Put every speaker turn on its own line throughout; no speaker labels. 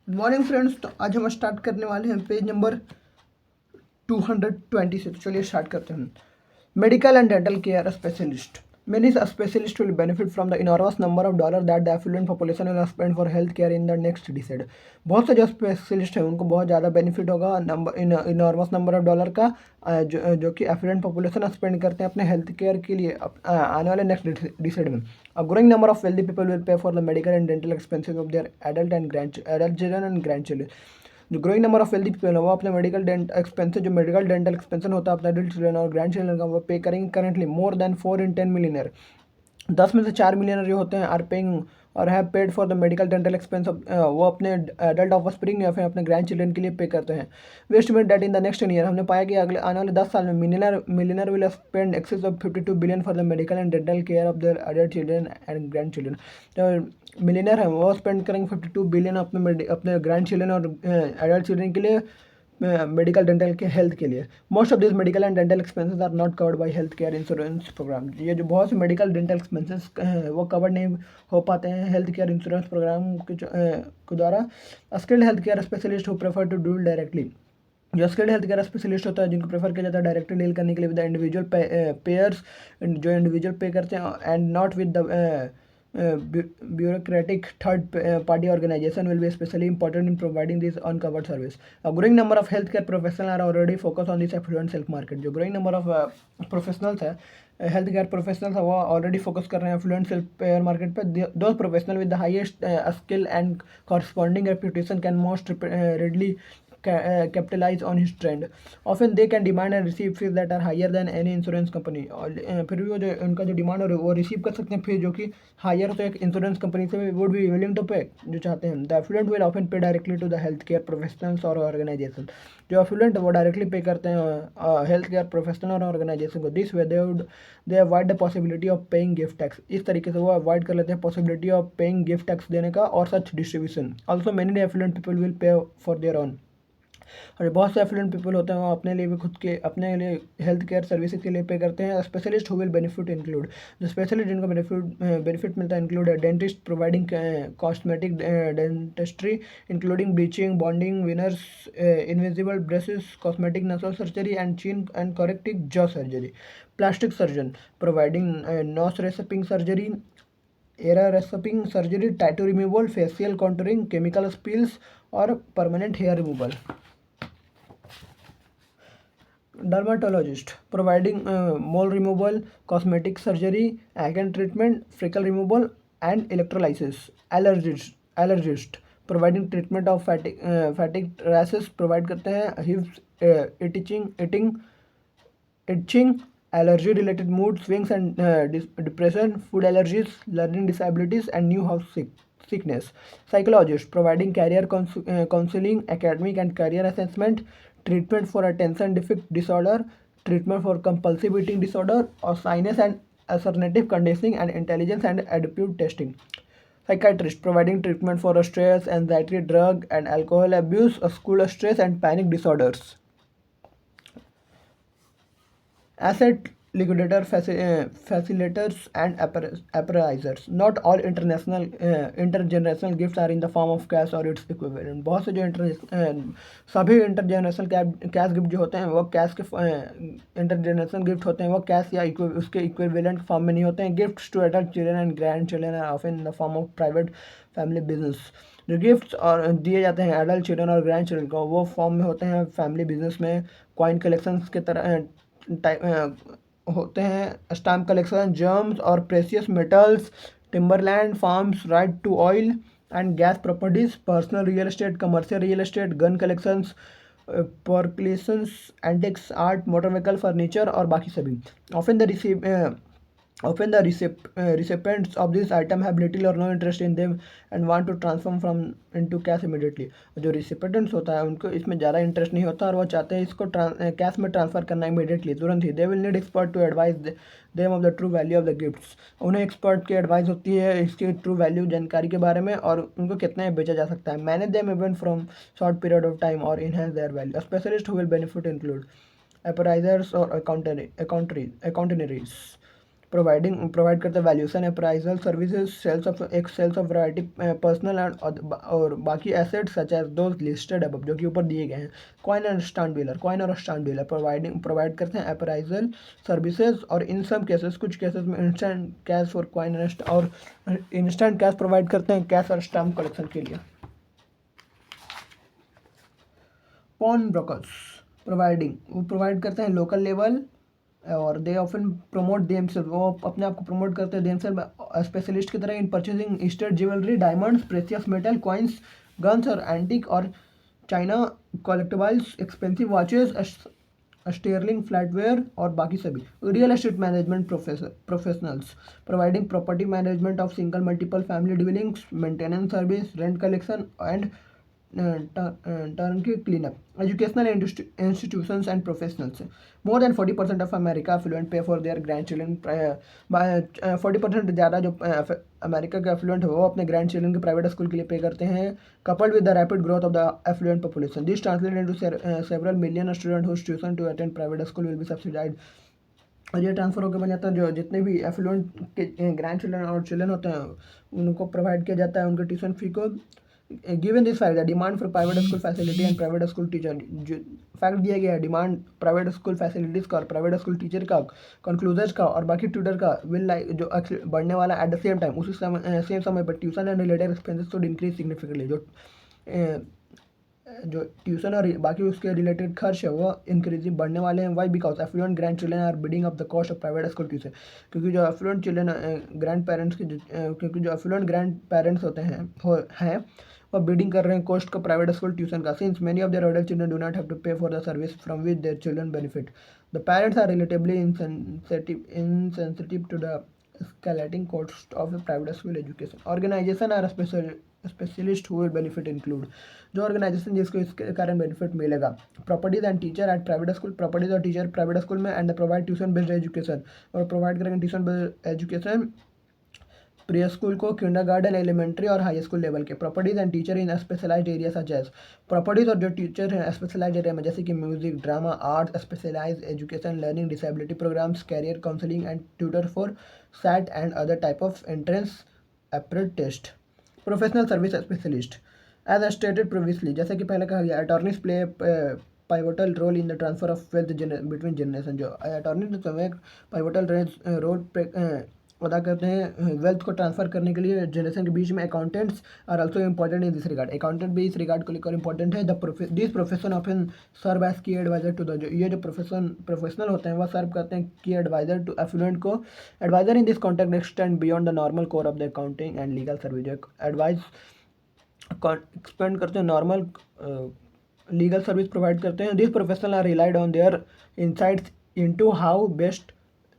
Morning friends, तो आज हम स्टार्ट करने वाले हैं पेज नंबर 220 से। तो चलिए स्टार्ट करते हैं। Medical and dental care specialist. Many specialists will benefit from the enormous number of dollars that the affluent population will spend for health care in the next decade. बहुत से जो specialist हैं उनको बहुत ज़्यादा बेनिफिट होगा इनॉर्मस नंबर ऑफ डॉलर का, जो कि एफिलेंट पॉपुलेशन स्पेंड करते हैं अपने हेल्थ केयर के लिए आने वाले नेक्स्ट डिसाइड में। A growing number of wealthy people will pay for the medical and dental expenses of their adult children and grandchildren. जो growing number of wealthy people है वो अपने मेडिकल एक्सपेंसेस, जो मेडिकल डेंटल एक्सपेंशन होता है अपने adult children और grand children का, वो पे करेंगे। Currently more than 4 in 10 millionaire, 10 में से 4 मिलियनर जो होते हैं आर पेइंग और have paid for the medical dental expense, वो अपने एडल्ट ऑफ स्प्रिंग या फिर अपने ग्रैंड चिल्ड्रन के लिए पे करते हैं। We estimate that in the next 10 year, हमने पाया कि अगले आने वाले 10 साल में millionaire will spend excess of 52 billion for the medical and dental care of their adult children and grandchildren. जो मिलियनर है वो स्पेंड करेंगे 52 बिलियन अपने ग्रैंड चिल्ड्रन और एडल्ट चिल्ड्रन के लिए, मेडिकल डेंटल के हेल्थ के लिए। Most of this medical and dental expenses are not covered by health care insurance program. ये जो बहुत से मेडिकल डेंटल एक्सपेंसेस हैं वो कवर नहीं हो पाते हैं हेल्थ केयर इंश्योरेंस प्रोग्राम के द्वारा। Skilled health care specialist who prefer to deal directly, जो स्किल्ड हेल्थ केयर स्पेशलिस्ट होता है जिनको प्रेफर किया जाता है डायरेक्टली डील करने के लिए विद द इंडिविजुअल पेयर्स, जो इंडिविजुअल पे करते हैं, and not with the bureaucratic third party organization will be especially important in providing this uncovered service. A growing number of healthcare professionals are already focused on this affluent health market. जो growing number of professionals है, health care professionals है, वो already focus कर रहे हैं effluent self pair market पे। Those professional with the highest skill and corresponding reputation can most readily capitalize on his trend. Often they can demand and receive fees that are higher than any insurance company. और फिर भी वो जो उनका जो demand और वो receive कर सकते हैं फीस जो कि हायर तो एक इंश्योरेंस कंपनी से would be willing to pay, जो चाहते हैं। The affluent will often pay directly to the health care professionals और ऑर्गेनाइजेशन। जो एफ्लुएंट है वो डायरेक्टली पे करते हैं हेल्थ केयर प्रोफेशनल और ऑर्गेनाइजेशन को। This way they avoid the possibility of paying gift tax. इस तरीके से वो अवॉइड कर लेते हैं possibility of paying gift tax देने का और such distribution. Also many affluent people will pay for their own. और बहुत से एफ्लुएंट पीपल होते हैं वो अपने लिए भी खुद के अपने लिए हेल्थ केयर सर्विसेज के लिए पे करते हैं। Specialist who will benefit include, जो स्पेशलिस्ट जिनको बेनिफिट मिलता है इंक्लूड है dentist providing cosmetic dentistry including bleaching, bonding, veneers, invisible braces, cosmetic nasal surgery and chin and corrective jaw surgery. Plastic surgeon providing nose reshaping surgery, ear reshaping surgery, tattoo removal, facial contouring, chemical peels और permanent hair removal. Dermatologist providing mole removal, cosmetic surgery, acne treatment, freckle removal and electrolysis. Allergist providing treatment of fatigue rashes, provide करते हैं hips, itching, allergy related mood swings and depression, food allergies, learning disabilities and new house sickness. Psychologist providing career counseling, academic and career assessment, treatment for attention deficit disorder, treatment for compulsive eating disorder or sinus and alternative conditioning and intelligence and aptitude testing. Psychiatrist providing treatment for stress, anxiety, drug and alcohol abuse, school stress and panic disorders. Asset liquidator, facilitators and appraisers. Not all intergenerational gifts are in the form of cash or its equivalent. बहुत से जो सभी intergenerational cash gift जो होते हैं वो cash के intergenerational gift होते हैं वो कैश या उसके इक्विवेलेंट फॉर्म में नहीं होते हैं। Gifts to adult children and grandchildren are often in the form of private family business. जो गिफ्ट्स और दिए जाते हैं एडल्ट चिल्ड्रन और ग्रैंड चिल्ड्रन को वो फॉर्म में होते हैं फैमिली बिजनेस में, कॉइन कलेक्शंस के तरह होते हैं, स्टैम्प कलेक्शन, जर्म्स और precious metals, timberland farms, right to oil and gas properties, personal real estate, commercial real estate, gun collections, porcelains, antics, art, motor vehicle, furniture और बाकी सभी। Often the recipients of this item have little or no interest in them and want to transform from into cash immediately. जो recipients होता है उनको इसमें ज़्यादा interest नहीं होता और वो चाहते हैं इसको कैश में ट्रांसफ़र करना इमीडिएटली, तुरंत ही। They will need expert to advise them of the true value of the gifts. उन्हें एक्सपर्ट की एडवाइस होती है इसकी ट्रू वैल्यू जानकारी के बारे में और उनको कितना बेचा जा सकता है। Manage them even from short period of time और enhance their value. Specialist who will benefit include appraisers or accountants. Provide करते हैं valuation appraisal services, sales of variety personal and और बाकी assets such as those listed above, जो कि ऊपर दिए गए हैं। कॉइन और स्टैंड डीलर प्रोवाइड करते हैं अप्राइजल सर्विसेज, और इन सब केसेस कुछ केसेस में इंस्टेंट कैश और कॉइन और इंस्टेंट कैश प्रोवाइड करते हैं कैश और स्टैम्प कलेक्शन के लिए। पॉन ब्रोकर्स वो प्रोवाइड करते हैं लोकल लेवल, और दे ऑफन प्रमोट देमसेल्फ, वो अपने आप को प्रमोट करते हैं देमसेल्फ स्पेशलिस्ट की तरह in purchasing estate jewellery, diamonds, precious metal, coins, guns और एंटीक और china collectibles, expensive watches, sterling flatware और बाकी सभी। Real estate management professionals providing property management of single multiple family dwellings, maintenance service, rent collection and turnkey cleanup. Educational institutions and professionals. More than 40% of America affluent pay for their grandchildren. by 40% ज़्यादा जो America के affluent है वो अपने grand children के private school के लिए पे करते हैं। coupled with the rapid growth of the affluent population, this translates into several million students whose tuition to attend private school will be subsidized. और ये ट्रांसफ़र होकर बन जाता है जो जितने भी एफ्लुएंट के ग्रैंड चिल्ड्रन और चिल्ड्रन होते हैं उनको प्रोवाइड किया जाता है उनके ट्यूशन फी को। Given this fact the demand for private school facility and private school teacher, जो फैक्ट दिया गया है डिमांड प्राइवेट स्कूल फैसिलिटीज़ का और प्राइवेट स्कूल टीचर का, कंक्लूजर्स का और बाकी ट्यूटर का विल लाइक जो बढ़ने वाला एट द सेम टाइम उसी सेम समय पर tuition and related expenses should increase significantly. जो ट्यूशन और बाकी उसके रिलेटेड खर्च है वो इंक्रीजिंग बढ़ने वाले हैं। Why because affluent grandchildren are bidding up the cost of private school tuition, क्योंकि जो एफ्लुएंट चिल्ड्रन ग्रैंड पेरेंट्स के क्योंकि जो एफ्लुएंट ग्रैंड पेरेंट्स होते हैं वो बिडिंग कर रहे हैं कॉस्ट का प्राइवेट स्कूल ट्यूशन का। Since many of their adult children do not have to pay for the service from which their children benefit, the parents are relatively insensitive to the escalating cost of a private school education. Organization are specialist who will benefit include, जो organisation जिसको इसके कारण benefit मिलेगा। Properties and teacher at private school, properties और teacher private school में and provide tuition based education, और provide करेंगे tuition based education preschool को, किंडरगार्टन, एलिमेंट्री और हाई स्कूल लेवल के। Properties and teacher in specialised area such as, properties और जो teacher हैं स्पेशलाइज्ड एरिया में जैसे कि music, drama, art, specialised education, learning disability programs, career counselling and tutor for SAT and other type of entrance एप्रेड test. Professional service specialist as stated previously, जैसे कि पहले कहा गया attorneys play pivotal role in the transfer of wealth between generation, जो attorney समय pivotal role अदा करते हैं वेल्थ को ट्रांसफर करने के लिए जनरेशन के बीच में। Accountants are also important in this regard, accountant भी इस रिगार्ड को लेकर इंपॉर्टेंट है। This profession often serve as key adviser to the, जो ये जो प्रोफेशनल होते हैं वह सर्व करते हैं की एडवाइजर टू एफ्लुएंट को। Adviser in this context extend beyond the normal core of the accounting and legal service, जो एडवाइस एक्सपेंड करते हैं नॉर्मल लीगल सर्विस प्रोवाइड करते हैं। This professional are relied on their insights into how best,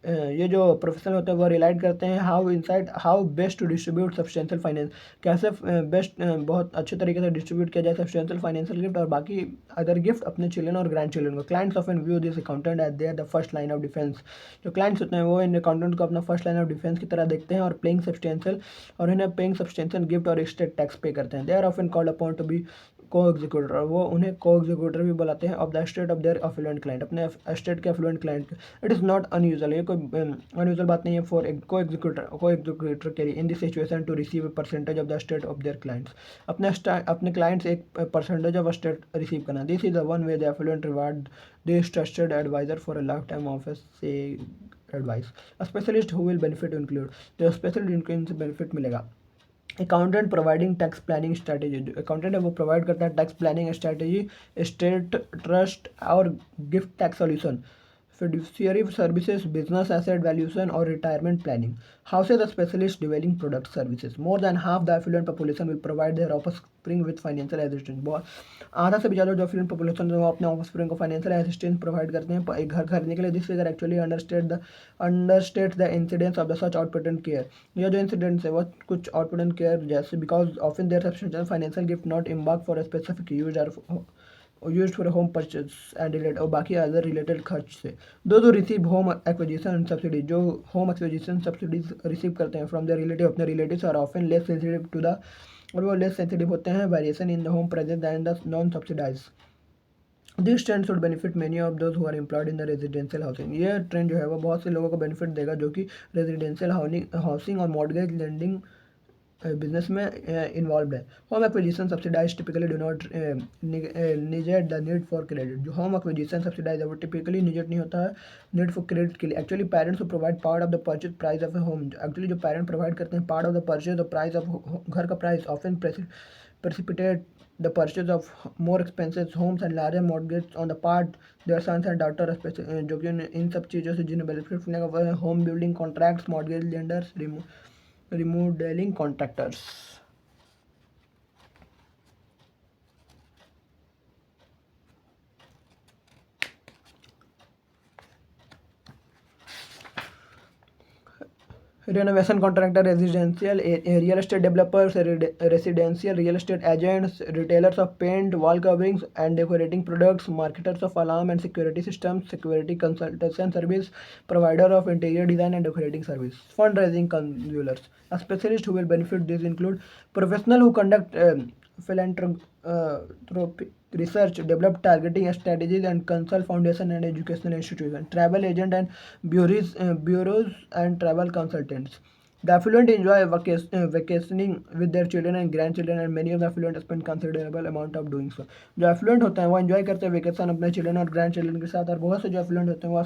ये जो professional होते हैं वो रिलाइड करते हैं how best to distribute substantial finance, कैसे बेस्ट बहुत अच्छे तरीके से डिस्ट्रीब्यूट किया जाए सब्सटेंशियल फाइनेंशियल गिफ्ट और बाकी अदर गिफ्ट अपने चिल्ड्रन और ग्रैंड चिल्ड्रन को। Clients often view this accountant as their the first line of defence, जो क्लाइंट्स होते हैं वो इन अकाउंटेंट को अपना फर्स्ट लाइन ऑफ डिफेंस की तरह देखते हैं और पेइंग सब्सटेंशियल गिफ्ट और स्टेट टैक्स पे करते हैं। They are often called upon to be को एग्जीक्यूटर, और वो उन्हें को एग्जीक्यूटर भी बुलाते हैं of the state of their affluent client, अपने स्टेट के affluent client. It is not unusual, ये कोई अनयूजुअल बात नहीं है फॉर को एग्जीक्यूटर के लिए in this situation to receive a percentage of the state of their clients, अपने क्लाइंट्स एक परसेंटेज ऑफ स्टेट रिसीव करना। This is the one way the affluent reward this trusted adviser for a lifetime of sage advice. Specialist who will benefit include, जो special इनको इनसे benefit मिलेगा। Accountant providing tax planning strategy, जो accountant है वो provide करता है tax planning strategy, state trust और gift tax solution, fiduciary services, business asset valuation और retirement planning. Houses specialist developing product services. More than half the affluent population will provide their offspring with financial assistance. बहुत आधा से भी ज़्यादा जो affluent population है वो अपने offspring को financial assistance provide करते हैं एक घर खरीदने के लिए। This figure actually understates the incidence of the such outpatient care. यह जो incidence है वो कुछ outpatient care जैसे because often their substantial financial gift not embark for a specific use or used for home purchase and related और बाकी other related खर्च से। दो रिसीव होम एक्विजिशन सब्सिडी, जो होम एक्विजिशन सब्सिडीज रिसीव करते हैं from the relative, अपने relatives are often less sensitive to the, और वो लेस सेंसिटिव होते हैं variation in the home presence and the non subsidise this trend should benefit many of those who are employed in the residential housing. ये trend जो है वो बहुत से लोगों को बेनिफिट देगा जो कि रेजिडेंशियल हाउसिंग और मॉर्गेज लेंडिंग बिजनेस में इन्वॉल्व है। Home acquisition subsidise typically do not negate the need for credit. जो होम एक्विजिशन सब्सिडाइज है वो टिपिकली निजेट नहीं होता है नीड फॉर क्रेडिट के लिए। Actually parents provide part of the purchase price of A home. Actually जो पेरेंट प्रोवाइड करते हैं part of the purchase of price of घर का price often precipitate the purchase of more expensive homes and larger mortgages on the part their sons and daughter जो कि इन सब चीज़ों से जिन्हें बेनिफिट मिलेगा वह है home building contracts mortgage lenders remodelling contractors. renovation contractor, residential real estate developers, residential real estate agents, retailers of paint, wall coverings and decorating products, marketers of alarm and security systems, security consultation service, provider of interior design and decorating service, fundraising consultants. A specialist who will benefit these include professional who conduct philanthropic research, develop targeting strategies and consult foundation and educational institutions, travel agent and bureaus and travel consultants. The affluent enjoy vacationing with their children and grandchildren and many of the affluent spend considerable amount of doing so. जो affluent होते हैं वो enjoy करते हैं vacation अपने children और grand children के साथ और बहुत से जो affluent होते हैं वो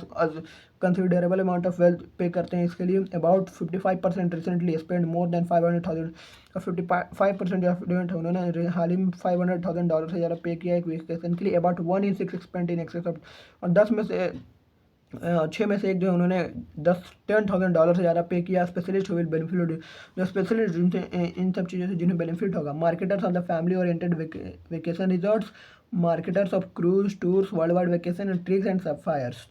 considerable amount of wealth पे करते हैं इसके लिए। About 55% recently spend more than 500,000 और 55% जो affluent है उन्होंने हाल ही में $500,000 से ज़्यादा पे किया एक वेकेशन के लिए। About 1 in 6 spent in excess of और 10 में से 6 में से एक जो है उन्होंने $10,000 से ज़्यादा पे किया। स्पेशलिस्ट विल बेनिफिट जो स्पेशलिस्ट जिनसे इन सब चीज़ों से जिन्हें बेनिफिट होगा। Marketers of the family oriented vacation resorts, marketers of cruise tours world wide vacation and tricks and sapphires.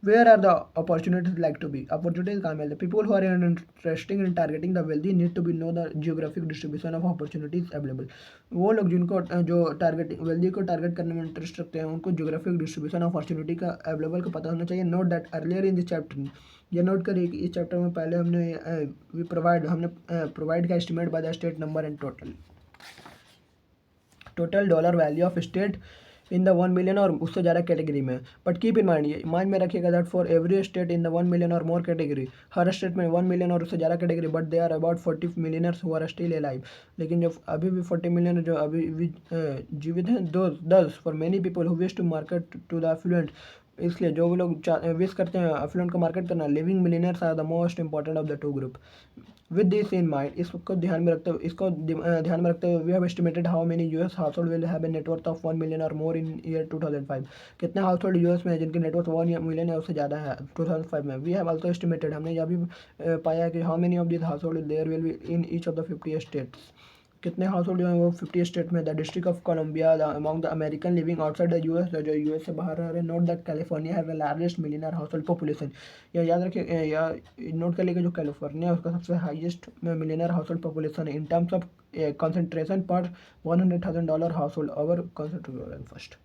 Where are the opportunities like to be? Opportunities कहाँ मिलते हैं? People who are interested in targeting the wealthy need to be know the geographic distribution of opportunities available. वो लोग जिनको जो target wealthy को target करने में इंटरेस्ट रखते हैं उनको जियोग्राफिक डिस्ट्रीब्यूशन ऑफ अपॉर्चुनिटी का अवेलेबल का पता होना चाहिए। Note that earlier in this chapter, ये नोट करिए कि इस चैप्टर में पहले हमने प्रोवाइड का estimate by the state number and total dollar value of state in the 1 million और उससे ज़्यादा कैटेगरी में। बट कीप इन माइंड, ये माइंड में रखिएगा that for every state in the 1 million और मोर कैटेगरी, हर स्टेट में 1 मिलियन और उससे ज़्यादा category, but they are about 40 millionaires who are still alive. लेकिन जो अभी भी 40 मिलियन जो अभी भी जीवित हैं thus for many people who wish to market to the affluent. इसलिए जो भी लोग विश करते हैं एफ्लुएंट को मार्केट करना, living millionaires are the most important of the two group. With this in mind, इसको ध्यान में रखते हुए we have estimated how many US household will have a net worth of 1 million और मोर इन ईयर 2005। कितने household US में है जिनकी नेटवर्थ 1 मिलियन है उससे ज़्यादा है 2005 में। वी हैव ऑल्सो एस्टिमेटेड, हमने यह भी पाया है कि how many of this household there will be in each of the 50 states. कितने हाउसहोल्ड जो हैं वो 50 स्टेट में। The district of Columbia among the American living outside the US, जो यूएस से बाहर रह रहे हैं। Note the California have the largest millionaire household population. यह याद रखिए या नोट कर लीजिए जो कैलिफोर्निया है उसका सबसे हाईएस्ट मिलियनर हाउसहोल्ड पॉपुलेशन है इन टर्म्स ऑफ कंसंट्रेशन पर $100,000 household over concentration first.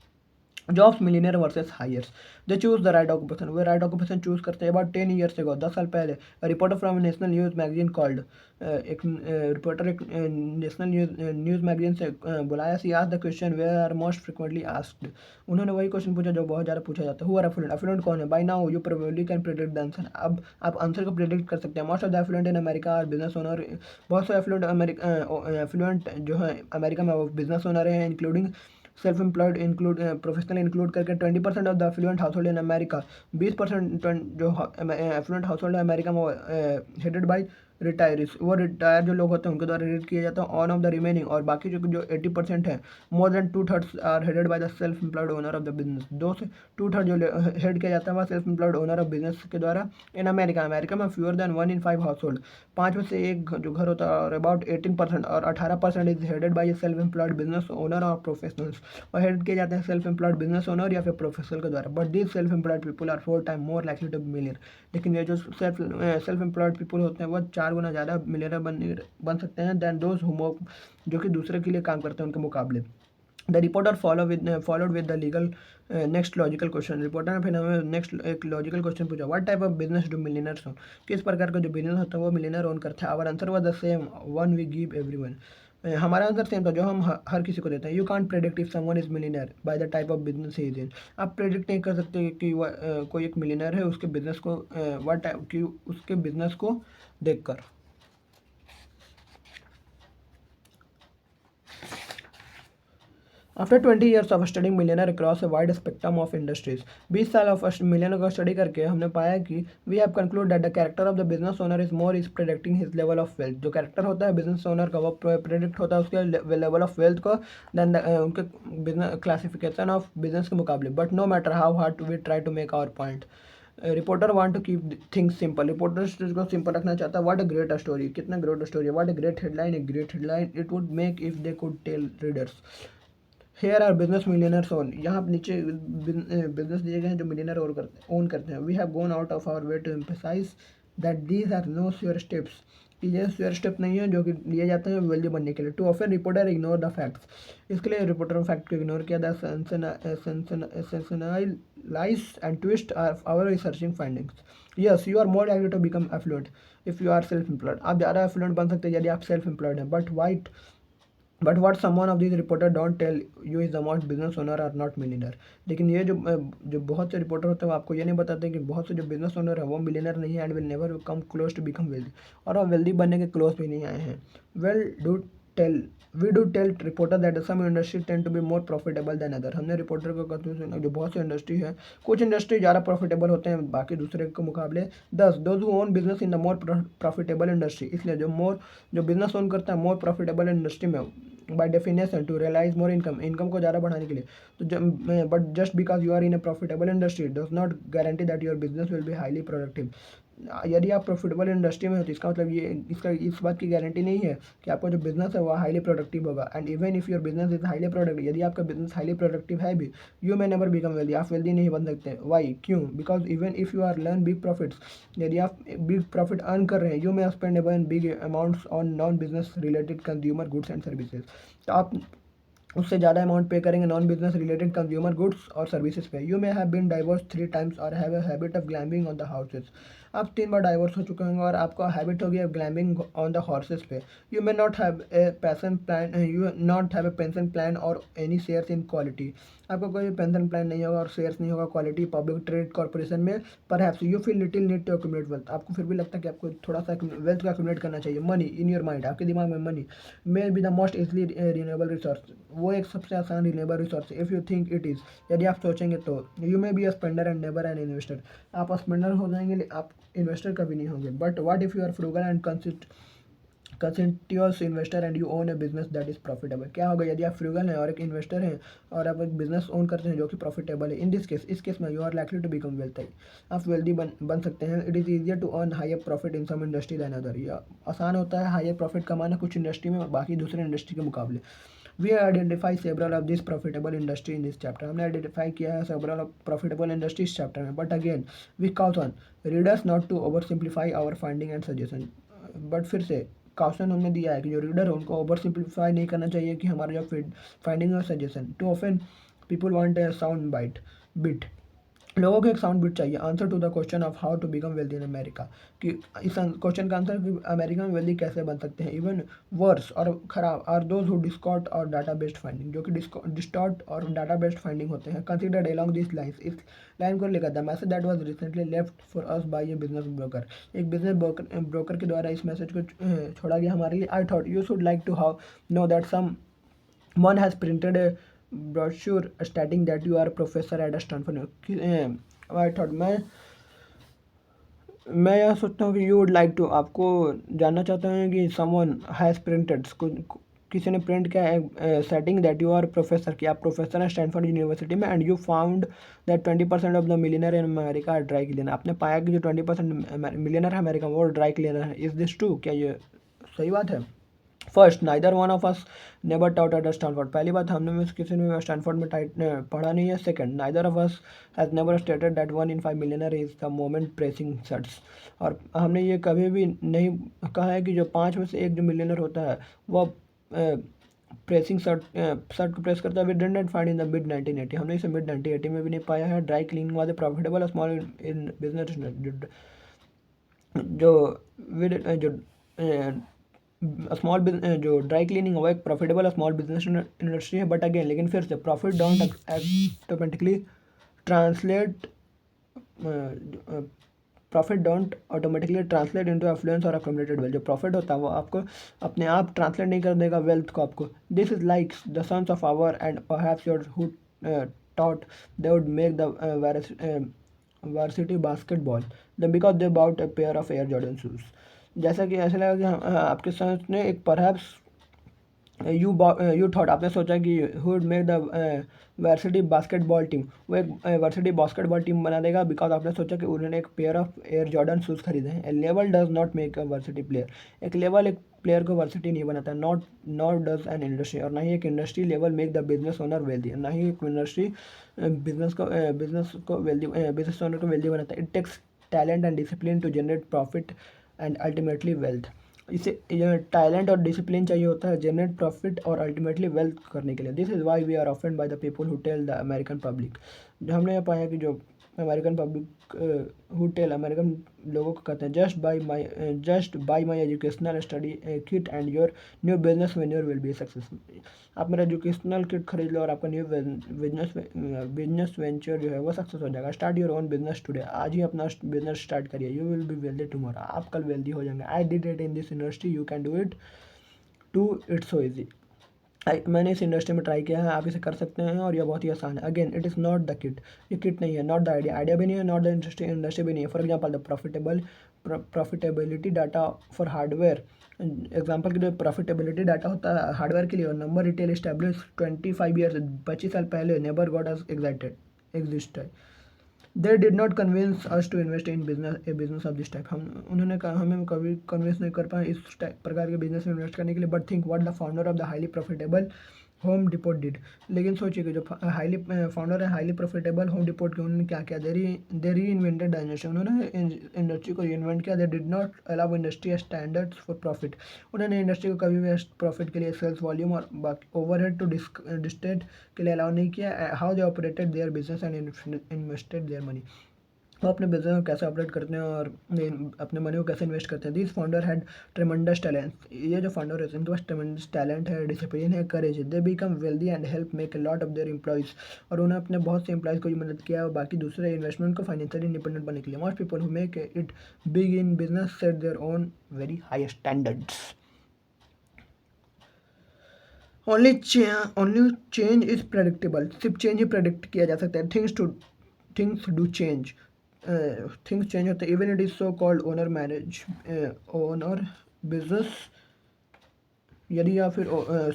Jobs millionaire versus hires, they choose the right occupation, वे राइट ऑक्यूपेशन चूज करते हैं। अबाउट 10 ईयर्स एगो 10 साल पहले reporter from national news magazine called, एक reporter एक national news magazine से बुलाया सी ask the question we are most frequently asked. उन्होंने वही क्वेश्चन पूछा जो बहुत ज़्यादा पूछा जाता है। हु आर एफ्लुएंट, एफ्लुएंट कौन है? By now you probably can predict the answer, अब आप आंसर को प्रेडिक्ट कर सकते हैं। Most of the affluent in America are business owner, बहुत से एफ्लुएंट जो है अमेरिका में वो बिजनेस ओनर हैं, including self employed include professional include करके 20% of the affluent household in America, 20% जो एफ्लुएंट हाउसहोल्ड है अमेरिका में हेडेड बाई रिटायरीज, वो रिटायर जो लोग होते हैं उनके द्वारा रीड किया जाता है। ऑन ऑफ द रिमेनिंग, और बाकी जो 80% है more than 2/3 are headed by the self employed owner of the business. 2/3 जो हेड किया जाता है वह self employed owner of business के द्वारा। इन अमेरिका में fewer than 1 in 5 household, 5 में से एक जो घर होता है, और अबाउट 18% और 18% is headed by self employed business owner और प्रोफेशनल्स, और हेड किए जाते हैं सेल्फ एम्प्लॉयड बिजनेस ओनर या फिर प्रोफेशनल के द्वारा। But this self employed people are 4 times more likely to be millionaire, लेकिन ये जो सेल्फ एम्प्लॉयड पीपल होते हैं वह 4 गुना ज़्यादा मिलियनर बन सकते हैं दैन दोज हु जो कि दूसरे के लिए काम करते हैं उनके मुकाबले। The reporter followed with the legal next logical question, reporter ने फिर हमें नेक्स्ट एक लॉजिकल क्वेश्चन पूछा, what type of business do millionaires own, किस प्रकार का जो बिजनेस होता है वो मिलियनर ओन करते हैं। Our answer was the same one we give everyone, हमारा आंसर सेम था जो हम हर किसी को देते हैं। You can't predict if someone is millionaire by the type of business he is in. आप प्रेडिक्ट नहीं कर सकते कि कोई एक मिलीनियर है उसके बिजनेस को व्हाट टाइप कि उसके बिजनेस को देखकर। After 20 years of studying millionaire across a wide spectrum of industries, 20 साल ऑफ मिलियनर को स्टडी करके हमने पाया कि we have conclude that the character of the business owner is more is predicting his level of wealth. जो character होता है business owner का वो प्रेडिक्ट होता है उसके लेवल ऑफ वेल्थ को देन उनके बिजनेस क्लासिफिकेशन ऑफ बिजनेस के मुकाबले। But no matter how hard we try to make our point, reporter want to keep things simple. Reporter को सिंपल रखना चाहता है। व्हाट अ ग्रेट स्टोरी, कितना great story है। What a great headline, a great headline it would make if they could tell readers. Here are business millionaires own, यहाँ नीचे business दिए गए हैं जो मिलियनर ओन करते हैं। We have gone out of our way to emphasize that these are no sure steps, कि ये श्योर स्टेप नहीं है जो कि लिए जाते हैं वेल्दी बनने के लिए। Too often reporter ignore the facts, इसके लिए रिपोर्टर फैक्ट को इग्नोर किया। The sensationalize and twist our researching findings. Yes you are more likely to become affluent if you are self employed, आप ज़्यादा एफ्लुएंट बन सकते हैं यदि आप सेल्फ एम्प्लॉयड हैं। But what someone of these reporter don't tell you is the most business owner are not millionaire। लेकिन ये जो बहुत से रिपोर्टर होते हैं वो आपको ये नहीं बताते कि बहुत से जो बिजनेस ओनर है वो मिलियनर नहीं है and will never come close to become wealthy, और वो वेल्दी बनने के क्लोज भी नहीं आए हैं। Well do tell we do tell reporter that some industry tend to be more profitable than other. हमने रिपोर्टर को कहते हैं जो बहुत सी इंडस्ट्री है, कुछ इंडस्ट्री ज़्यादा प्रॉफिटेबल होते हैं बाकी दूसरे के मुकाबले। Thus those who own business in the more profitable industry, इसलिए जो बिजनेस ओन करता है मोर प्रॉफिटेबल इंडस्ट्री में by definition to realize more income को ज़्यादा बढ़ाने के लिए। तो but just because you are in a profitable industry does not guarantee that your business will be highly productive. यदि आप प्रॉफिटेबल इंडस्ट्री में हो तो इसका मतलब ये इसका इस बात की गारंटी नहीं है कि आपका जो बिजनेस है वह हाईली प्रोडक्टिव होगा। And even if your business is highly productive, यदि आपका बिजनेस हाईली प्रोडक्टिव है भी, you may never become wealthy, आप वेल्दी नहीं बन सकते। वाई, क्यों? Because even if you are learn big profits, यदि आप बिग प्रॉफिट अर्न कर रहे हैं, you may spend even big amounts on non business related consumer goods and services. तो आप उससे ज़्यादा अमाउंट पे करेंगे non business related consumer goods और सर्विसेज पे। You may have been divorce 3 times और have a habit of gambling on the houses. आप 3 बार डाइवोर्स हो चुके होंगे और आपका हैबिट हो गया ग्लैम्बिंग ऑन द हॉर्सेज पे। You may not have a passion plan, you not have a pension plan और एनी शेयर्स इन क्वालिटी। आपका कोई पेंशन प्लान नहीं होगा और शेयर्स नहीं होगा क्वालिटी पब्लिक ट्रेड कॉर्पोरेशन में। Perhaps you feel little need to accumulate wealth, आपको फिर भी लगता है कि आपको थोड़ा सा वेल्थ का एक्यूमुलेट करना चाहिए। मनी इन योर माइंड, आपके दिमाग में money may be the most easily renewable resource, वो एक सबसे आसान renewable resource if you think it is, यदि आप सोचेंगे तो। You may be a spender and never an investor, आप स्पेंडर हो जाएंगे आप इन्वेस्टर कभी नहीं होंगे। But what if you are frugal and conscientious investor and you own a business that is profitable. क्या होगा यदि आप फ्रूगल हैं और एक इन्वेस्टर हैं और आप एक बिजनेस ओन करते हैं जो कि प्रॉफिटेबल है। इन दिस केस, इस केस में you are likely to become wealthy, आप वेल्दी बन सकते हैं। It is easier to earn higher profit in some industry than other, या आसान होता है हायर प्रॉफिट कमाना कुछ इंडस्ट्री में बाकी दूसरे इंडस्ट्री के मुकाबले। We identify several of this profitable industry in this chapter, हमने आइडेंटिफाई किया है सेवरल ऑफ प्रॉफिटेबल इंडस्ट्री इस चैप्टर में। But again we caution readers not to over simplify our finding and suggestion. But फिर से caution हमने दिया है कि जो रीडर है उनको ओवर सिंप्लीफाई नहीं करना चाहिए कि हमारा जो फाइंडिंग और suggestion. Too often people want a sound bit, लोगों को एक साउंड बिट चाहिए। Answer to the question of how to become wealthy in America, कि इस क्वेश्चन का आंसर कि अमेरिका में वेल्दी कैसे बन सकते हैं। इवन वर्स और खराब आर दोज हु डिस्कॉर्ट और डाटा बेस्ड फाइंडिंग, जो कि डिस्टॉर्ट और डाटा बेस्ड फाइंडिंग होते हैं। कंसिडर्ड अलोंग दिस लाइन्स, इस लाइन को लेकर the message that was recently left for us by a business broker, एक बिजनेस ब्रोकर के द्वारा इस मैसेज को छोड़ा गया हमारे लिए। I thought you should like to how know that some one has printed a brochure stating that you are a professor at Stanford। I thought मैं यह सोचता हूँ कि यू वुड लाइक टू, आपको जानना चाहते हैं कि समवन हैज़ प्रिंटेड, किसी ने प्रिंट किया है setting that you are professor, कि आप प्रोफेसर हैं स्टैनफोर्ड यूनिवर्सिटी में। And you found that 20% of the millionaire in America are dry cleaner, आपने पाया कि जो 20% मिलियनर है अमेरिका वो ड्राई क्लीनर है। इज़ दिस ट्रू, क्या ये सही बात है? First, neither one of us neighbour taught at Stanford, पहली बात हमने में से किसी ने स्टैनफोर्ड में पढ़ा नहीं है। Second, neither of us has never stated that 1 in 5 millionaire is the moment pressing shirts, और हमने ये कभी भी नहीं कहा है कि जो 5 में से एक जो मिलियनर होता है वह प्रेसिंग शर्ट को प्रेस करता है। We did not find in the mid 1980, हमने इसे मिड 1980 में भी नहीं पाया है। Dry cleaning was a profitable small in business, जो स्मॉल जो ड्राई क्लीनिंग है वो एक प्रॉफिटेबल स्मॉल बिजनेस इंडस्ट्री है, बट अगेन लेकिन फिर से profit don't automatically translate profit don't automatically translate into affluence और अकोमोडेटेड वेल्थ। जो प्रॉफिट होता है वो आपको अपने आप ट्रांसलेट नहीं कर देगा वेल्थ को आपको। This is like the sons of our and perhaps your who thought they would make the varsity basketball then because they bought a pair of Air Jordan shoes। जैसा कि ऐसा लगा कि आपके संस ने एक परहैप्स यू थॉट आपने सोचा कि hood make the varsity basketball team, वो एक वर्सिटी बास्केटबॉल टीम बना देगा बिकॉज आपने सोचा कि उन्होंने एक pair of Air Jordan shoes खरीदे हैं। A level does not make a varsity player, एक लेवल एक प्लेयर को वर्सिटी नहीं बनाता। नॉट डज एन इंडस्ट्री, और ना ही एक industry level make the business owner wealthy, ना ही एक इंडस्ट्री बिजनेस ओनर को वेल्दी बनाता है। It takes talent and discipline to generate profit and ultimately wealth. इसे टैलेंट और डिसिप्लिन चाहिए होता है जनरेट प्रॉफिट और अल्टीमेटली वेल्थ करने के लिए। This is why we are offend by the people who tell the American public. जो हमने ये पाया कि जो American public who tell American लोगों को कहते हैं just buy my educational study kit and your new business venture will be successful. आप मेरा एजुकेशनल किट खरीद लो और आपका न्यू बिजनेस वेंचर जो है वो सक्सेस हो जाएगा। Start your own business today, आज ही अपना बिजनेस स्टार्ट करिए। You will be wealthy tomorrow, आप कल वेल्दी हो जाएंगे। I did it in this industry, you can do it too, it's so easy. मैंने इस इंडस्ट्री में ट्राई किया है, आप इसे कर सकते हैं और यह बहुत ही आसान है। Again it is not the kit, ये किट नहीं है, नॉट द आइडिया भी नहीं है, नॉट द इंडस्ट्री भी नहीं है। For example the profitability data for hardware, example के लिए प्रॉफिटेबिलिटी डाटा होता है हार्डवेयर के लिए, और नंबर रिटेल इस्टेब्लिश 25 ईयर्स 25 साल पहले नेबर गॉट अस एग्जिस्ट है। They did not convince us to invest in business of this type. उन्होंने कहा हमें कभी कन्विंस नहीं कर पाए इस प्रकार के बिजनेस में इन्वेस्ट करने के लिए। But think what the founder of the highly profitable home depot did, लेकिन सोचिए कि जो हाईली फाउंडर है हाईली प्रॉफिटेबल होम डिपोट के, उन्होंने क्या किया, दे री इन्वेंटेड द इंडस्ट्री, उन्होंने इंडस्ट्री को री इन्वेंट किया। दे did not allow industry standards for profit, उन्होंने इंडस्ट्री को कभी भी प्रॉफिट के लिए सेल्स वॉल्यूम और बाकी ओवरहेड टू डिस्टेट के लिए अलाउ नहीं किया। How they operated their business and invested their money, वो अपने बिजनेस को कैसे ऑपरेट करते हैं और अपने मनी को कैसे इन्वेस्ट करते हैं। दिस फाउंडर हैड ट्रेमेंडस टैलेंट, ये जो फाउंडर है इनके पास ट्रेमेंडस टैलेंट है, डिसिप्लिन है, करेज है। They become wealthy and help make a lot of their employees, और उन्होंने अपने बहुत से एम्प्लॉइज को भी मदद किया और बाकी दूसरे इन्वेस्टमेंट को फाइनेंशियली इंडिपेंडेंट बनने के लिए। Most people who make it big in business set their own very high standards. Only change is predictable, सिर्फ चेंज ही प्रेडिक्ट किया जा सकता है। Things do change, things change होते हैं। Even it is so called owner manage owner business, यदि या फिर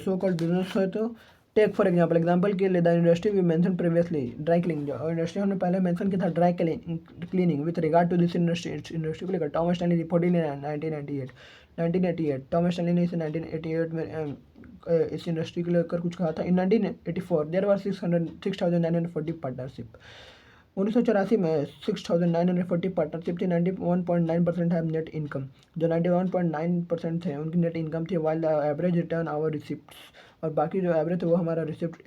सो कॉल्ड बिजनेस है तो टेक फॉर एग्जाम्पल के लिए the industry we mention previously dry cleaning, जो इंडस्ट्री हमने पहले मेंशन किया था dry cleaning with regard to this industry को लेकर टॉमस स्टैनली रिपोर्टेड इन 1988 टॉमस स्टैनली ने इसे 1988 में इस इंडस्ट्री को लेकर कुछ कहा था। इन 1984 देयर वर 6,940 पार्टनरशिप, 1984 में 6,940 पार्टनरशिप थी। 91.9% है नेट इनकम, जो 91.9% थे उनकी नेट इनकम थी। While the average return our receipt, और बाकी जो एवरेज है वो हमारा रिसिप्ट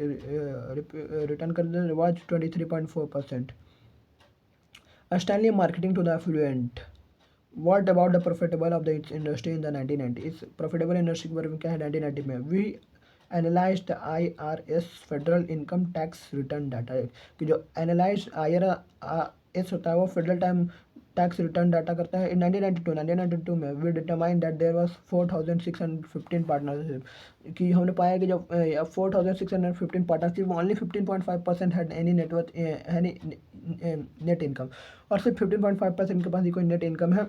रिटर्न कर they was 23.4%। Stanley marketing to the affluent, what about the profitable of the industry in the 1990। इस प्रॉफिटेबल इंडस्ट्री के बारे में क्या है 1990 में। We analyze the IRS federal income tax return data, कि जो एनालाइज IRS होता है वो फेडरल टैक्स रिटर्न डाटा करता है। इन 1992 में we determine that there was 4,615 partnership, कि हमने पाया कि जो 4,615 partnership only 15.5% had any net worth any net income, और सिर्फ 15.5% के पास ही कोई नेट इनकम है।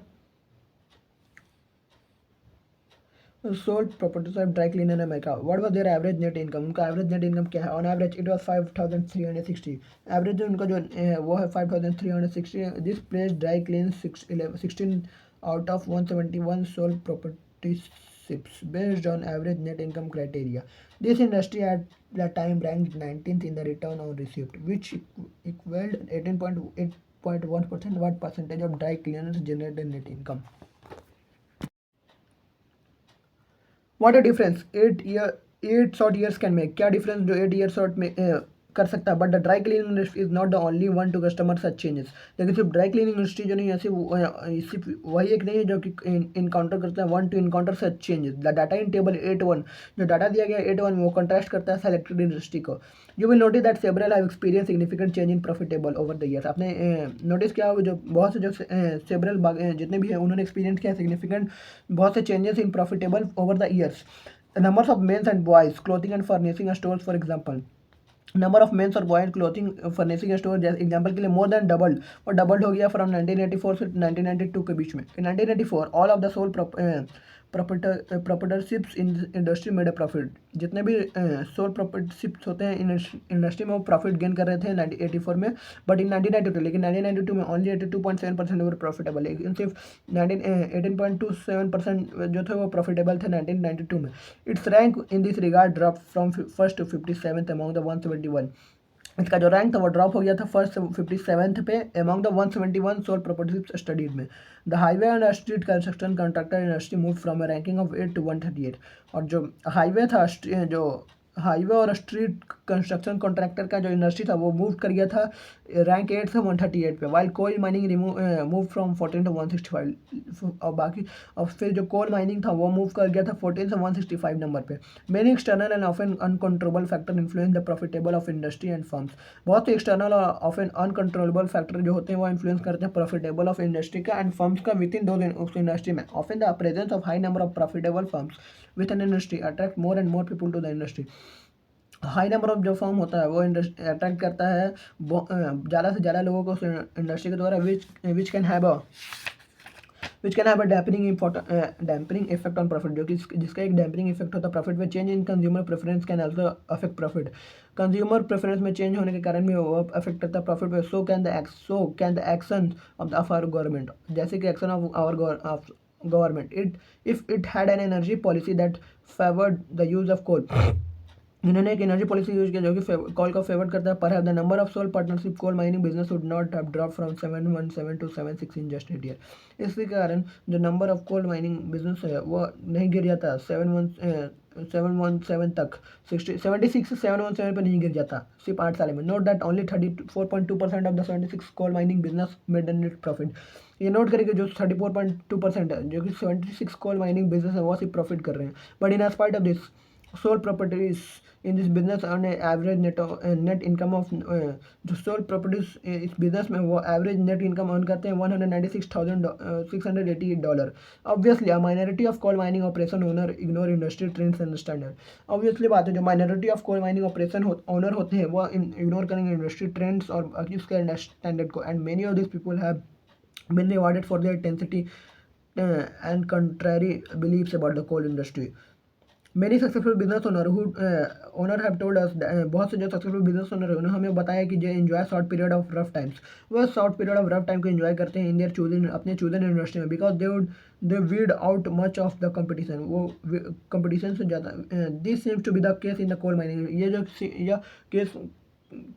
Sold properties of dry cleaner in America, what was their average net income, उनका एवरेज नेट इनकम क्या है। On average it was 5,360, average जो उनका जो वो है 5,360। This place dry clean 16 out of 171 sold proprietorships based on average net income criteria. This industry at the time ranked 19th in the return on receipt which equalled 18.1%। What percentage of dry cleaners generated net income. What a difference 8 short years can make, क्या difference जो 8 year short में कर सकता है, but the dry cleaning industry is not the only one to customer such changes. लेकिन सिर्फ dry cleaning industry जो नहीं है, सिर्फ वही एक नहीं है जो कि इनकाउंटर करता है one two encounter such changes. The data in table 8.1, जो डाटा दिया गया 8.1 में, वो कंट्रास्ट करता है सेलेक्टेड इंडस्ट्री को। You will notice that several have experience significant change in profitable over the years. आपने नोटिस किया होगा जो बहुत से जो सेवरल जितने भी हैं उन्होंने एक्सपीरियंस किया सिग्निफिकेंट बहुत से changes in profitable over the years. Numbers of men's and boys clothing and furnishing stores for example, number of men's और बॉय क्लोथिंग फर्निशिंग स्टोर जैसे एग्जांपल के लिए मोर देन डबल्ड, और डबल्ड हो गया फ्रॉम 1984 से 1992 के बीच में। In 1984 all of the sole proprietorships in industry made a profit. जितने भी सोल प्रॉपर्टरशिप्स होते हैं इंडस्ट्री में वो प्रॉफिट गेन कर रहे थे 1984 में, बट इन 1992, लेकिन 1992 में ओनली 82.7% वर प्रॉफिटेबल, लेकिन सिर्फ 18.27% जो थे वो प्रॉफिटेबल थे 1992 में। Its rank in this regard drop from first to 57th among the 171। इसका जो रैंक था वो ड्रॉप हो गया था फर्स्ट 57th पे among the 171 sole properties studied में। The highway and street construction contractor industry move from a ranking of 8 to 138। और जो हाईवे था, जो हाईवे और स्ट्रीट कंस्ट्रक्शन कॉन्ट्रैक्टर का जो इंडस्ट्री था वो मूव कर गया था रैंक 8 से 138 पे, while coal mining move from 14 to 165। और बाकी और फिर जो कोल माइनिंग था वो मूव कर गया था 14 से 165 नंबर पे। Many external and often uncontrollable factor influence the profitable of industry and firms. बहुत से एक्सटर्नल और ऑफन अनकंट्रोलेबल फैक्टर जो होते हैं वो इन्फ्लुएंस करते हैं प्रॉफिटेबल ऑफ इंडस्ट्री का एंड फर्म्स का विद इन दो उस इंडस्ट्री में। Often the presence of high number of profitable firms with an industry attract more and more people to the industry. High number of जो firm होता है वो industry attract करता है ज़्यादा से ज़्यादा लोगों को उस इंडस्ट्री के द्वारा which can have a dampening effect on profit, जो कि जिसका एक डैम्पनिंग इफेक्ट होता है प्रॉफिट में। Change in consumer preference can also affect profit. Consumer preference में चेंज होने के कारण भी वो अफेक्ट करता है प्रॉफिट में। So can the action of our government, जैसे कि action of our government if it had an energy policy that favoured the use of coal. इन्होंने एक एनर्जी पॉलिसी यूज किया जो कि कॉल को फेवर करता है। पर the number of sole partnership coal mining business would not have drop from 717 to 76 in just 8 year. इसके कारण जो number of coal mining business है वो नहीं गिर जाता 717 तक, 76 से 717 पर नहीं गिर जाता सिर्फ 8 साल में। Note that only 34.2% of the 76 coal mining business made a net profit. ये नोट करेंगे जो 34.2% है जो कि 76 कोल माइनिंग बिजनेस है वो सिर्फ प्रॉफिट कर रहे हैं। But in spite of this sole properties in this business earn average net income of, जो सोल प्रॉपर्टीज इस बिजनेस में वो एवरेज नेट इनकम अर्न करते हैं $196,688। Obviously a minority of coal mining operation owner ignore industry trends and standard. Obviously बात है जो minority of coal mining operation owner होते हैं वो इग्नोर करेंगे इंडस्ट्री ट्रेंड्स और उसके स्टैंडर्ड को। And many of this people have been rewarded for their intensity and contrary beliefs about the coal industry. Many successful business owner have told us बहुत से जो सक्सेसफुल बिजनेस ओनर है उन्होंने हमें बताया कि जो enjoy short period of rough times, वो short period of rough time को एंजॉय करते हैं इन देयर चूजन अपने चूजन इंडस्ट्री में, because they weed out much of the competition. वो कंपटीशन से ज़्यादा this seems to be the case in the coal mining. यह केस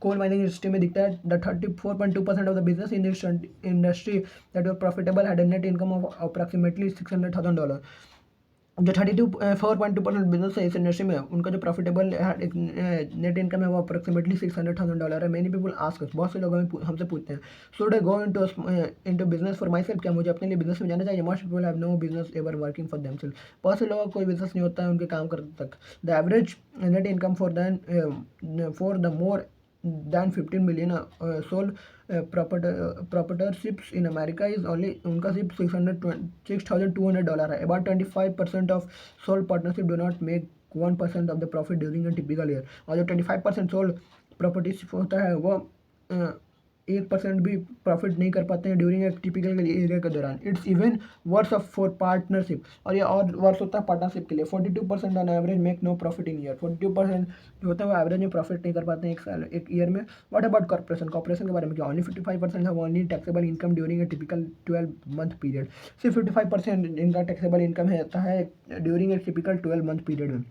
कोल माइनिंग इंडस्ट्री में दिखता है। The 34.2% of the business in this industry that were profitable had a net income of approximately $600,000। जो 34.2% business है इस industry में उनका जो प्रॉफिटेबल नेट इनकम है वो अप्रॉक्सीमेटली $600,000 है। मेनी पीपल आस्क, बहुत से लोग हमसे पूछते हैं, should I go into business for myself, क्या मुझे अपने लिए बिजनेस में जाना चाहिए। Most people have no business ever working for themselves. बहुत से लोगों को कोई बिजनेस नहीं होता है उनके काम करते तक। The average net income for the more than 15 million soul proprietorships in America is only उनका सिर्फ $6,200 है। About 25% of sole partnership do not make 1% of the profit during a typical year। और जो 25% सोल प्रॉपर्टीशिप होता है वो 1% भी प्रॉफिट नहीं कर पाते हैं ड्यूरिंग एक टिपिकल एरिया के दौरान। It's even worse of for partnership, और ये और वर्स होता है पार्टनरशिप के लिए। 42% on average make no profit in year. 42% जो होता है वो एवरेज में प्रॉफिट नहीं कर पाते हैं एक ईयर में। व्हाट अबाउट कॉर्पोरेशन, कॉर्पोरेशन के बारे में क्या, ओनली 55% है only taxable income during a typical 12-month period. सिर्फ 55% इनका टैक्सेबल इनकम है during a typical 12-month period में।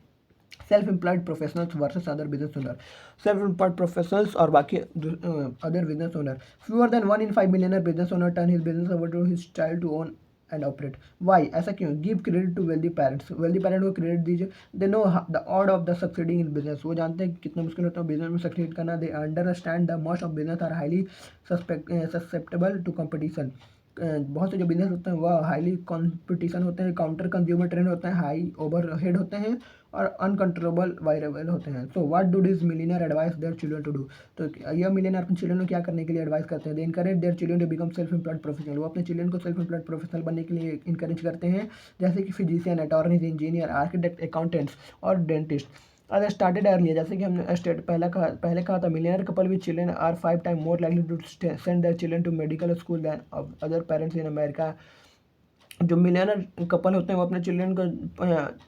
Self employed professionals versus other business owner, self employed professionals और बाकी other business owner. Fewer than 1 in 5 millionaire business owner turn his business over to his child to own and operate. Why, ऐसा क्यों? Give credit to wealthy parents, wealthy parent को credit दीजिए। They know the odd of the succeeding in business, वो जानते हैं कि कितना मुश्किल होता है बिजनेस में सक्सीड करना। They understand the most of business are highly susceptible to competition, बहुत से जो बिजनेस होते हैं वह हाईली कंपटीशन होते हैं, काउंटर कंज्यूमर ट्रेंड होते हैं, हाई ओवरहेड होते हैं और अनकंट्रोलेबल वायरेबल होते हैं। So what do this millionaire advice their children to do, तो यह मिलियनर अपने चिल्ड्रन को क्या करने के लिए एडवाइस करते हैं? They encourage their children to become self employed professional, वो अपने चिल्ड्रन को सेल्फ एम्प्लॉयड प्रोफेशनल बनने के लिए इंकरेज करते हैं, जैसे कि physician, attorneys, engineer, architect, accountants और डेंटिस्ट। आज स्टार्टेड अर्लियर, जैसे कि हमने पहले कहा था, millionaire couple with children are 5 time more likely to send their children to medical school than other parents in America. जो मिलियनर कपल होते हैं वो अपने चिल्ड्रन को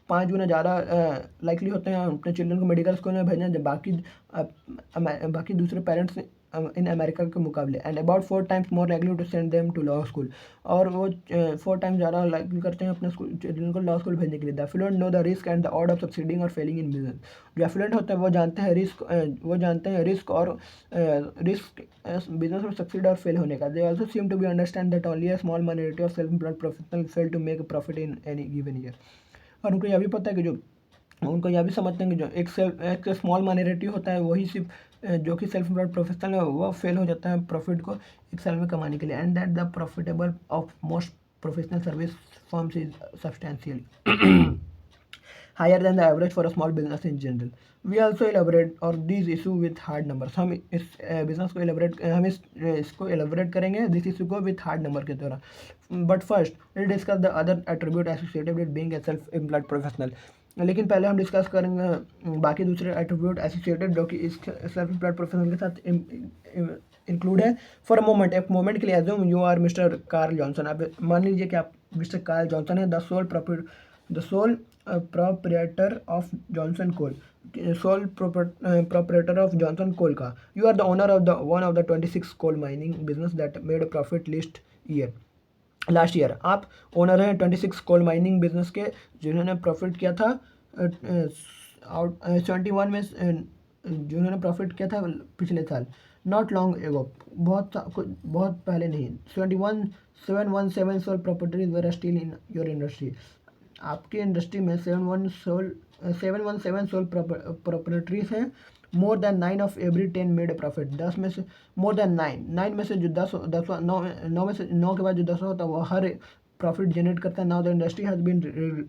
5 गुना ज़्यादा लाइकली होते हैं अपने चिल्ड्रन को मेडिकल स्कूल में भेजना, जब बाकी दूसरे पेरेंट्स इन अमेरिका के मुकाबले। And about 4 times more likely to send them to law school, और वो 4 टाइम्स ज़्यादा लाइकली करते हैं अपने चिल्ड्रन को लॉ स्कूल भेजने के लिए। The affluent know the risk and the odd of succeeding और फेलिंग इन बिजनेस, जो एफ्लुएंट होते हैं वो जानते हैं रिस्क और रिस्क बिजनेस में सक्सीड और फेल होने का। They also seem to be understand that only a small minority of self employed professional fail to make profit in any given year, और उनको यह भी पता है कि जो उनको यह भी समझते हैं कि जो एक स्मॉल माइनॉरिटी होता है वही सिर्फ जो कि सेल्फ एम्प्लॉयड प्रोफेशनल है वो फेल हो जाता है प्रॉफिट को एक साल में कमाने के लिए। And that the profitable of most professional service firms is substantially higher than the average for a small business in general. We also elaborate or these issue with hard numbers, हम इस business को इसको elaborate करेंगे this issue को with hard number के द्वारा। But first will discuss the other attribute associated with being A self employed professional, लेकिन पहले हम डिस्कस करेंगे बाकी दूसरे एट्रीब्यूट एसोसिएटेड जो कि इस सेल्फ एम्प्लॉयड प्रोफेशनल के साथ इंक्लूड है। फॉर अ मोमेंट, एक मोमेंट के लिए assume you are mister Carl Johnson, आप मान लीजिए कि आप मिस्टर कार्ल जॉनसन है, the sole proprietor of Johnson Coal, sole proprietor of Johnson Coal का। You are the owner of the one of the 26 coal mining business that made a profit last year. आप owner हैं 26 कोल mining business के जिन्होंने profit किया था 71 में, जिन्होंने profit किया था पिछले साल। नॉट लॉन्ग एगो, बहुत पहले नहीं। 717 sole properties were still in your industry, आपकी इंडस्ट्री में 717 सोल प्रॉपर्टीज हैं। More than 9 of every 10 made a profit, 10 में से मोर देन 9 में से जो 9 में से 9 के बाद जो 10 होता है वो हर प्रॉफिट जनरेट करता है। Now the industry has been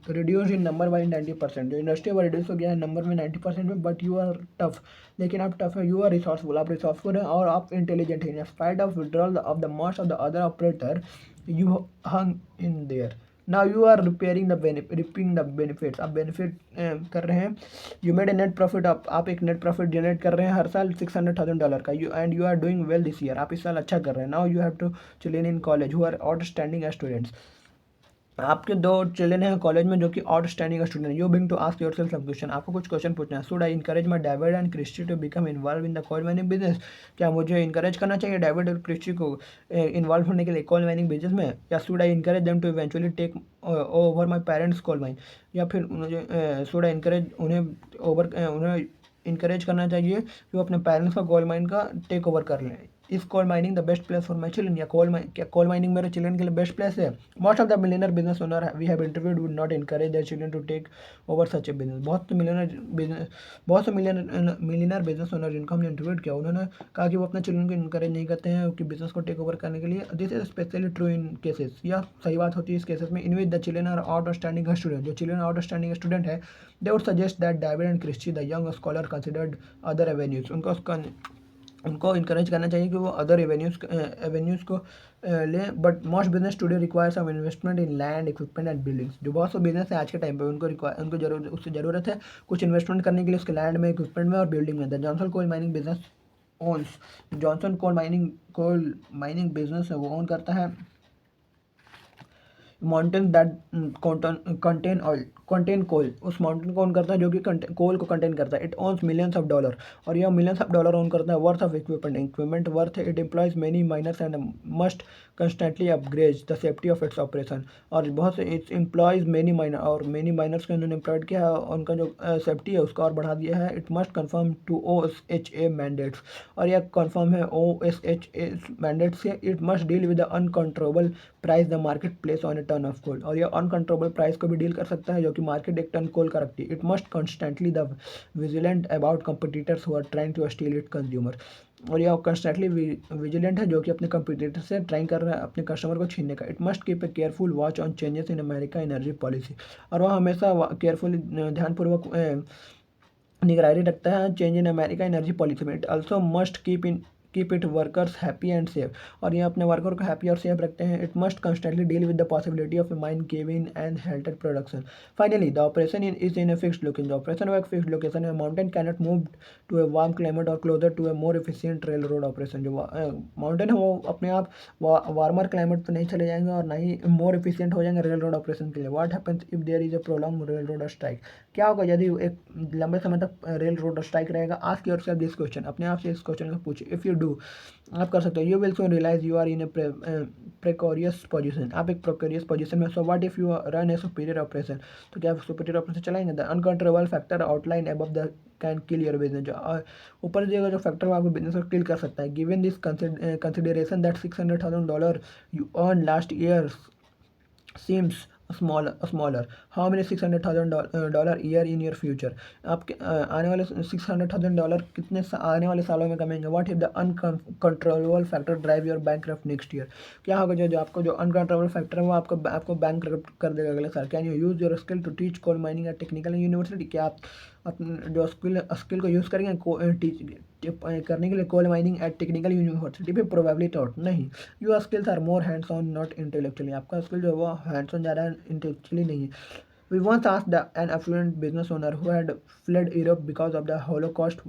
reduce in number by 90%, जो इंडस्ट्री वो रिड्यूस हो गया है नंबर में 90% में। बट यू आर टफ, लेकिन आप टफ है, यू आर रिसोर्सफुल, आप रिसोर्सफुल हैं और आप इंटेलिजेंट हैं। Spite of withdrawal of the most of the other operator you hung in there. Now you are reaping the benefits, आप बेनिफिट कर रहे हैं। You made a net profit, आप एक नेट प्रॉफिट जनरेट कर रहे हैं हर साल $600,000 का। You are doing well this year, आप इस साल अच्छा कर रहे हैं। Now you have two children in college who are outstanding students, आपके 2 चिल्ड्रन हैं कॉलेज में जो कि outstanding student. You being to ask yourself some question, आपको कुछ क्वेश्चन पूछना है। Should I encourage my David and Christie to become involve in the coal mining business, क्या मुझे इनकरेज करना चाहिए डेविड और क्रिस्टी को इन्वॉल्व होने के लिए कोल माइनिंग बिजनेस में, या should I encourage them to eventually take over my parents coal mine, या फिर मुझे शुड आई इनकरेज उन्हें इनकरेज करना चाहिए कि वो अपने पेरेंट्स का कोल माइन का टेक ओवर कर लें। Is coal mining the best place for my children, या कोल माइनिंग मेरे चिल्ड्रन के लिए बेस्ट प्लेस है। Most of the millionaire business owner we have interviewed would not encourage their children to take over such a business, बहुत से millionaire business owner जिनको हमने interviewed किया उन्होंने कहा कि वो अपने चिल्ड्रन को इनकरेज नहीं करते हैं कि बिजनेस को टेक ओवर करने के लिए। This is especially true in cases, यह सही बात होती है इस केसेस में, in which the children are outstanding student, जो चिल्ड्रन आउटस्टैंडिंग स्टूडेंट है। They would suggest that David and Christy the young scholar considered other avenues, उनको इनकरेज करना चाहिए कि वो अदर एवेन्यूज़ को लें। But most business today require some investment in land equipment and buildings, जो बहुत से बिजनेस है आज के टाइम पे उससे ज़रूरत है कुछ इन्वेस्टमेंट करने के लिए उसके लैंड में, इक्विपमेंट में और बिल्डिंग में। The Johnson coal mining business owns, Johnson coal mining business है वो ओन करता है माउंटेन दैट कंटेन कोल, उस माउंटेन को ओन करता है जो कि कोल को कंटेन करता है। It owns millions of dollar, और यह मिलियंस ऑफ डॉलर ओन करता है। वर्थ ऑफ इक्विपमेंट वर्थ है। It employs many miners and must constantly upgrade the safety of its operation, और बहुत से इट्स एम्प्लॉयज मेनी माइनर, और मेनी माइनर्स को इन्होंने एम्प्लॉयड किया है, उनका जो सेफ्टी है उसको और बढ़ा दिया है। It must confirm to OSHA mandates, और यह कन्फर्म है OSHA मैंडेट्स से। It must deal with the uncontrollable price the market place on a ton of coal, और यह अनकंट्रोलेबल प्राइस को भी डील कर सकता है जो कि मार्केट एक टन कोल का रखती है। It must constantly the vigilant about competitors who are trying to steal it consumer, और यह कॉन्स्टेंटली विजिलेंट है जो कि अपने कंपटीटर से ट्राई कर रहा है अपने कस्टमर को छीनने का। It must keep a careful watch on changes in America energy policy, और वह हमेशा केयरफुली ध्यानपूर्वक निगरानी रखता है change in America energy policy में। It also must keep it workers happy and safe, और ये अपने वर्कर को हैप्पी और सेफ रखते हैं। It must constantly deal with the possibility of mine cave in and halted production. Finally the operation is in a fixed location, the operation एक fixed location है। Mountain cannot move to a warm climate or closer to a more efficient railroad operation. जो mountain है वो अपने आप warmer climate पर नहीं चले जाएंगे और ना ही मोर एफिशिएंट हो जाएंगे रेल रोड ऑपरेशन के लिए। What happens if there is a prolong rail road strike, क्या होगा यदि एक लंबे समय तक रेल रोड स्ट्राइक रहेगा। आस्क योरसेल्फ दिस क्वेश्चन, अपने आप से इस क्वेश्चन को पूछिए। इफ़ यू डू, आप कर सकते हो। You will soon realise you are in a precarious position, आप एक प्रेकोरियस पोजीशन में। So what if you run a superior operation, तो क्या आप सुपीरियर ऑपरेशन चलाएंगे। The uncontrollable factor outline above the can kill your business, जो ऊपर दिया गया जो फैक्टर वो आपके बिजनेस को किल कर सकता है। Given this consideration that $600,000 you earn last year seems smaller. How many $600,000 year in your future, आपके आने वाले $600,000 कितने आने वाले सालों में कमेंगे। What if the uncontrollable factor drive your bankrupt next year, क्या होगा जो आपको जो अनकंट्रोलेबल फैक्टर है वो आपको बैंकक्रप्ट कर देगा अगले साल। Can you use your skill to teach coal mining at technical university, क्या आप अपने जो स्किल को यूज़ करेंगे टीच करने के लिए coal mining at technical university पे। प्रोबेबली थॉट नहीं। Your skills are more hands on not intellectually, आपका स्किल जो है वो हैंड्स ऑन ज़्यादा इंटेलेक्चुअली नहीं है। We once asked an affluent business owner who had fled Europe because of the holocaust,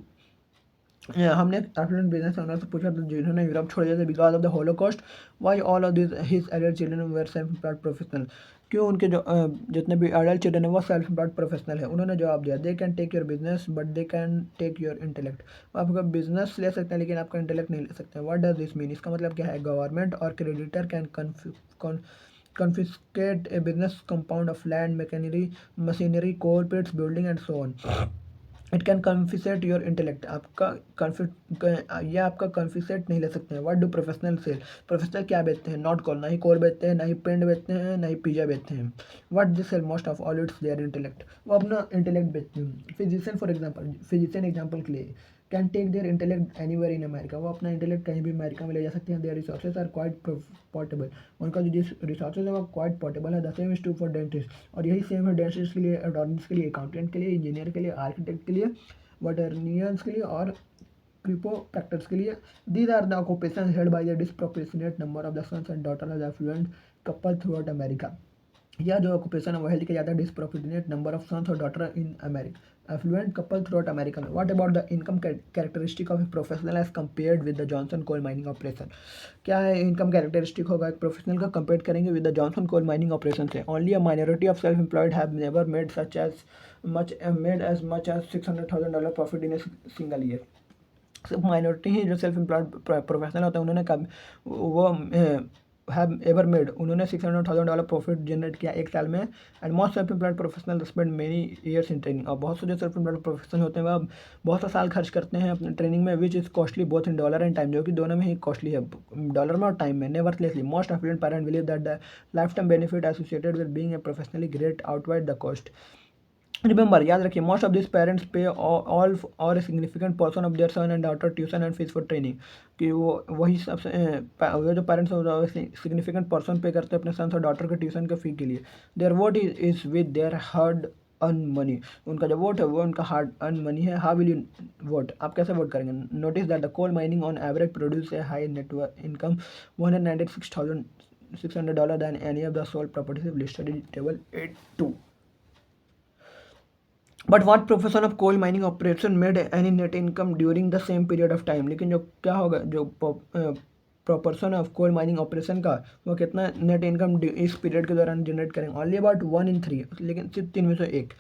हमने एफ्लुएंट बिजनेस ओनर से पूछा था जिन्होंने यूरोप छोड़ दिया था because of the holocaust, why all of this his adult children were self employed professional, क्यों उनके जो जितने भी एडल्ट चिल्ड्रन है वो सेल्फ एम्प्लॉयड प्रोफेशनल है। उन्होंने जवाब दिया, they can take your business but they can take your intellect, आपका बिजनेस ले सकते हैं लेकिन आपका इंटेलेक्ट नहीं ले सकते हैं। व्हाट डज दिस मीन, इसका मतलब क्या है। गवर्नमेंट और creditor can confiscate a business compound of land, machinery, coal pits, building and so on. It can confiscate your intellect, आपका कन्फिसेट नहीं ले सकते हैं। What do professional sell, professional क्या बेचते हैं। नॉट कोल, ना ही कोल बेचते हैं, ना ही पेंट बेचते हैं, ना ही पिज्जा बेचते हैं। What they sell most of all its their intellect, वो अपना इंटेलेक्ट बेचते हैं। Physician for example, physician example के लिए can take their intellect anywhere in America, वो अपना इंटेलेक्ट कहीं भी अमेरिका में ले जा सकते हैं। Their resources are quite portable, उनका जो रिसोर्सेज है वो क्वाइट पोर्टेबल है। The same is true for dentist, और यही सेम है डेंटिस्ट के लिए, अटॉर्निस्ट के लिए, अकाउंटेंट के लिए, इंजीनियर के लिए, आर्किटेक्ट के लिए, वेटरनियंस के लिए और क्रिपोप्रैक्टर्स के लिए। These are the occupation held by the disproportionate number of the sons and daughter of the affluent couple throughout America, यह जो ऑक्यूपेशन है वो हेल्ड किया जाता है डिस्प्रोपोर्शनेट नंबर ऑफ सन्स और daughter in America affluent couple throughout America में। What about the income characteristic of a professional as compared with the Johnson coal mining operation, क्या है इनकम कैरेक्टरिस्टिक होगा एक professional का compare करेंगे with the Johnson coal mining operation से। Only a minority of self employed have never made much as $600,000 profit in a single year. सिर्फ minority ही जो सेल्फ एम्प्लॉयड प्रोफेशनल होता है उन्होंने कब वो हैव एवर मेड, उन्होंने $600,000 प्रॉफिट जनरेट किया एक साल में। And most self employed professional spend many years in training, और बहुत से जो सेल्फ एम्प्लॉयड प्रोफेशनल होते हैं वह बहुत सा साल खर्च करते हैं अपने ट्रेनिंग में, which is costly both in dollar and time, जो कि दोनों में ही कॉस्टली है, डॉलर में और टाइम में। Nevertheless most affluent parent believe that the lifetime benefit associated with being a professionally great outweigh the cost. Remember, याद रखिए, most of this parents pay all or a significant person of their son and daughter tuition and fees for training, कि वो वही सबसे वो जो parents significant person पे करते हैं अपने सन और डॉटर के ट्यूशन के फी के लिए। Their vote is with their hard earn money, उनका जो वोट है वो उनका हार्ड अर्न मनी है। हाउ विल यू वोट, आप कैसे वोट करेंगे। Notice that the coal mining on average produce a high network income $196,600 than any of the sold properties listed in table 8.2। But what profession of coal mining operation made any net income during the same period of time, लेकिन जो क्या होगा जो proportion of coal mining operation का वो कितना net income इस period के दौरान जनरेट करेंगे। ओनली अबाउट 1 in 3, लेकिन सिर्फ 3 में से 1।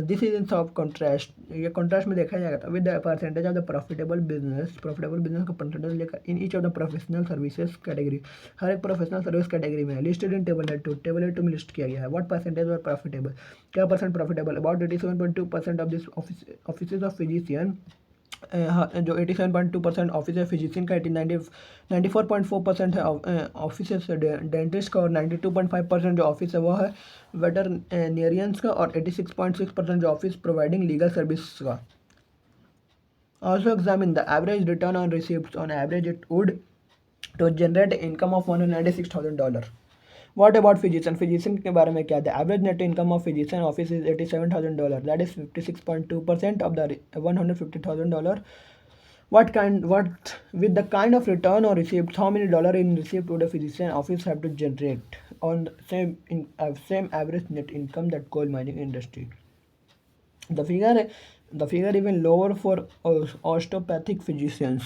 This is in soft contrast, ये कॉन्ट्रास्ट में देखा जाएगा with the percentage of the profitable business का परसेंटेज लेकर in each of the professional services category, हर एक प्रोफेशनल सर्विस कैटेगरी में है। लिस्टेड इन टेबल 8.2 में लिस्ट किया गया है। व्हाट परसेंटेज और प्रॉफिटेबल, क्या percent profitable, about 87.2% of this offices of physician जो 87.2% ऑफिस है फिजिशियन का, 94.4% है ऑफिस है डेंटिस्ट का, और 92.5% जो ऑफिस है वो है वेटरनेरियंस का, और 86.6% जो ऑफिस प्रोवाइडिंग लीगल सर्विस का. Also examine the average return on receipts. On average, it would to generate income of $196,000. What about physician? Physician के बारे में क्या? The average net income of physician office is $87,000. That is 56.2% of the $150,000. What with the kind of return or receipts? How many dollar in receipt would a physician office have to generate on same average net income that coal mining industry? The figure the figure even lower for osteopathic physicians.